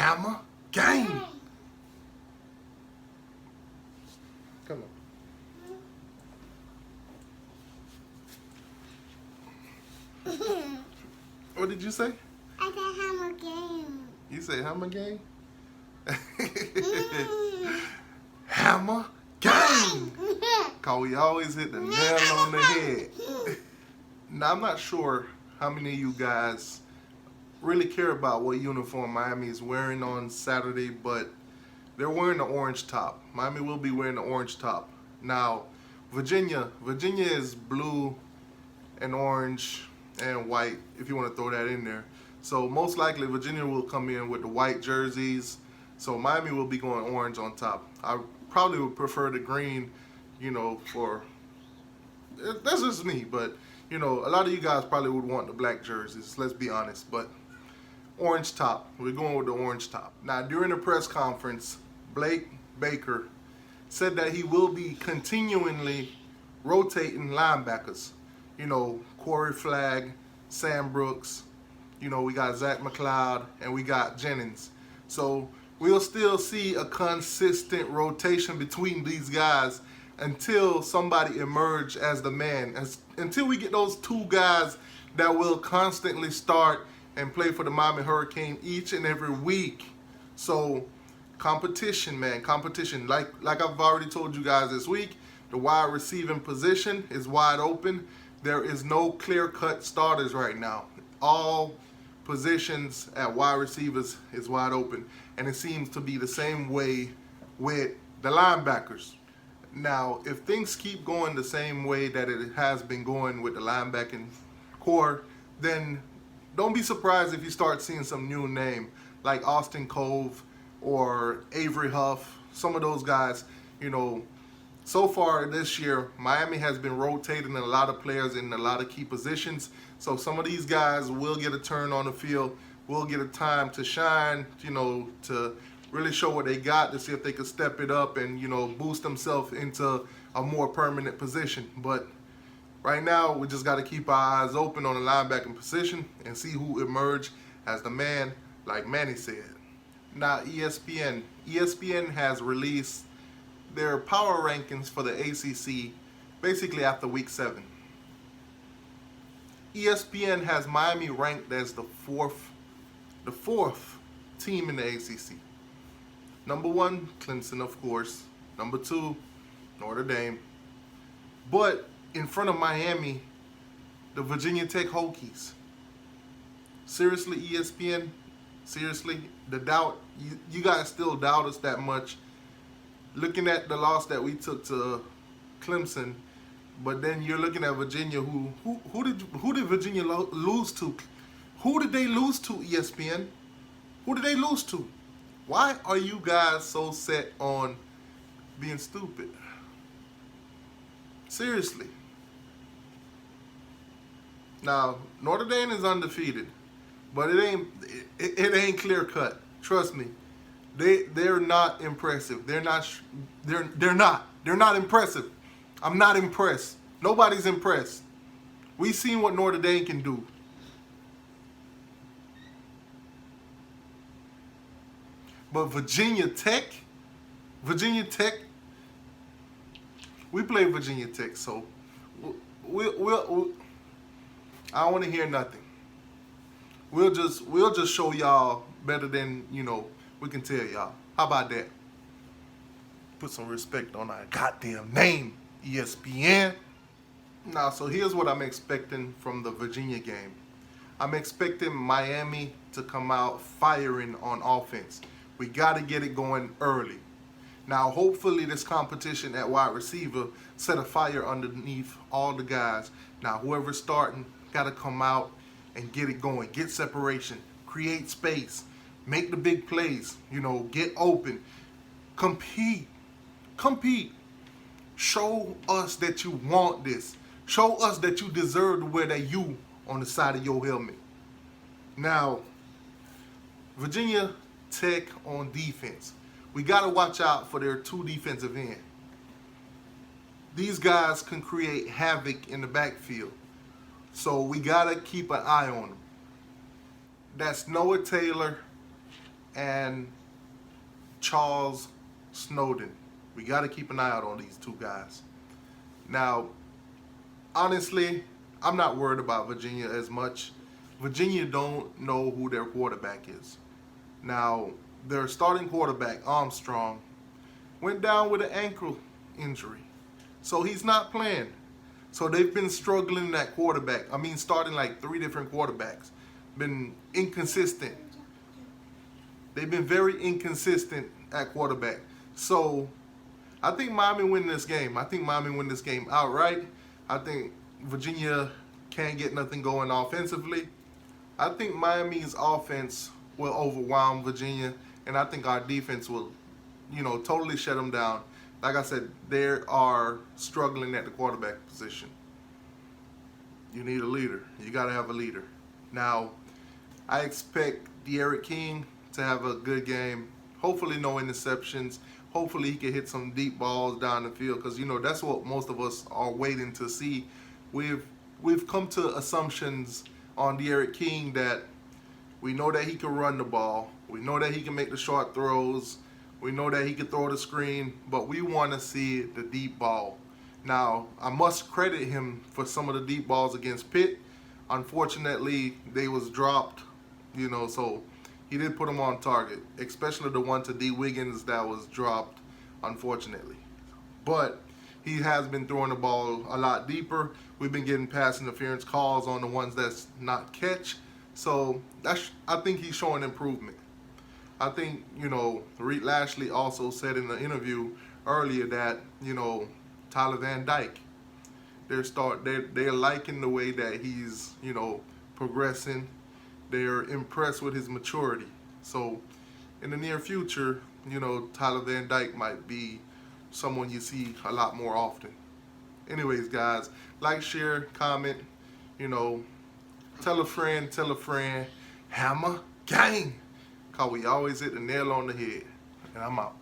Hammer game. Come on. What did you say? I said Hammer game. You say Hammer game? Hammer game. Cause we always hit the nail on the head. Now I'm not sure how many of you guys really care about what uniform Miami is wearing on Saturday, but they're wearing the orange top. Miami will be wearing the orange top. Now, Virginia is blue and orange and white, if you want to throw that in there. So most likely Virginia will come in with the white jerseys. So Miami will be going orange on top. I probably would prefer the green, you know, for, that's just me, but you know, a lot of you guys probably would want the black jerseys, let's be honest, but orange top. We're going with the orange top. Now, during the press conference, Blake Baker said that he will be continually rotating linebackers. You know, Corey Flagg, Sam Brooks, you know, we got Zach McLeod, and we got Jennings. So we'll still see a consistent rotation between these guys until somebody emerge as the man. Until we get those two guys that will constantly start and play for the Miami Hurricane each and every week. So competition, man, competition. Like I've already told you guys this week, the wide receiving position is wide open. There is no clear-cut starters right now. All positions at wide receivers is wide open. And it seems to be the same way with the linebackers. Now, if things keep going the same way that it has been going with the linebacking core, then don't be surprised if you start seeing some new name like Austin Cove or Avery Huff, some of those guys. You know, so far this year, Miami has been rotating a lot of players in a lot of key positions. So some of these guys will get a turn on the field, will get a time to shine, you know, to really show what they got, to see if they could step it up and, you know, boost themselves into a more permanent position. But right now, we just got to keep our eyes open on the linebacking position and see who emerge as the man, like Manny said. Now, ESPN has released their power rankings for the ACC basically after week 7. ESPN has Miami ranked as the fourth team in the ACC. Number 1, Clemson, of course. Number 2, Notre Dame. But in front of Miami, the Virginia Tech Hokies. Seriously, ESPN? Seriously? The doubt? You guys still doubt us that much? Looking at the loss that we took to Clemson, but then you're looking at Virginia, who did Virginia lose to? Who did they lose to, ESPN? Who did they lose to? Why are you guys so set on being stupid? Seriously. Now, Notre Dame is undefeated, but it ain't clear cut. Trust me. They're not impressive. They're not impressive. I'm not impressed. Nobody's impressed. We've seen what Notre Dame can do. But Virginia Tech, we play Virginia Tech, so we'll I don't want to hear nothing. We'll just show y'all better than, you know, we can tell y'all. How about that? Put some respect on our goddamn name, ESPN. Now, so here's what I'm expecting from the Virginia game. I'm expecting Miami to come out firing on offense. We got to get it going early. Now, hopefully this competition at wide receiver set a fire underneath all the guys. Now, whoever's starting got to come out and get it going. Get separation. Create space. Make the big plays. You know, get open. Compete. Show us that you want this. Show us that you deserve to wear that U on the side of your helmet. Now, Virginia Tech on defense. We got to watch out for their 2 defensive ends. These guys can create havoc in the backfield. So we got to keep an eye on them. That's Noah Taylor and Charles Snowden. We got to keep an eye out on these two guys. Now, honestly, I'm not worried about Virginia as much. Virginia don't know who their quarterback is. Now, their starting quarterback, Armstrong, went down with an ankle injury. So he's not playing. So they've been struggling at quarterback. I mean, starting like 3 different quarterbacks. Been inconsistent. They've been very inconsistent at quarterback. So I think Miami win this game. I think Miami win this game outright. I think Virginia can't get nothing going offensively. I think Miami's offense will overwhelm Virginia, and I think our defense will, totally shut them down. Like I said, they are struggling at the quarterback position. You need a leader. You got to have a leader. Now, I expect De'Aaron King to have a good game. Hopefully no interceptions. Hopefully he can hit some deep balls down the field because, that's what most of us are waiting to see. We've come to assumptions on De'Aaron King that we know that he can run the ball. We know that he can make the short throws. We know that he can throw the screen, but we want to see the deep ball. Now, I must credit him for some of the deep balls against Pitt. Unfortunately, they was dropped, so he did put them on target, especially the one to D. Wiggins that was dropped, unfortunately. But he has been throwing the ball a lot deeper. We've been getting pass interference calls on the ones that's not catch. So I think he's showing improvement. I think, Reed Lashley also said in the interview earlier that, Tyler Van Dyke, they're liking the way that he's, progressing. They're impressed with his maturity. So in the near future, Tyler Van Dyke might be someone you see a lot more often. Anyways, guys, like, share, comment, tell a friend, Hammer Gang. Cause we always hit the nail on the head. And I'm out.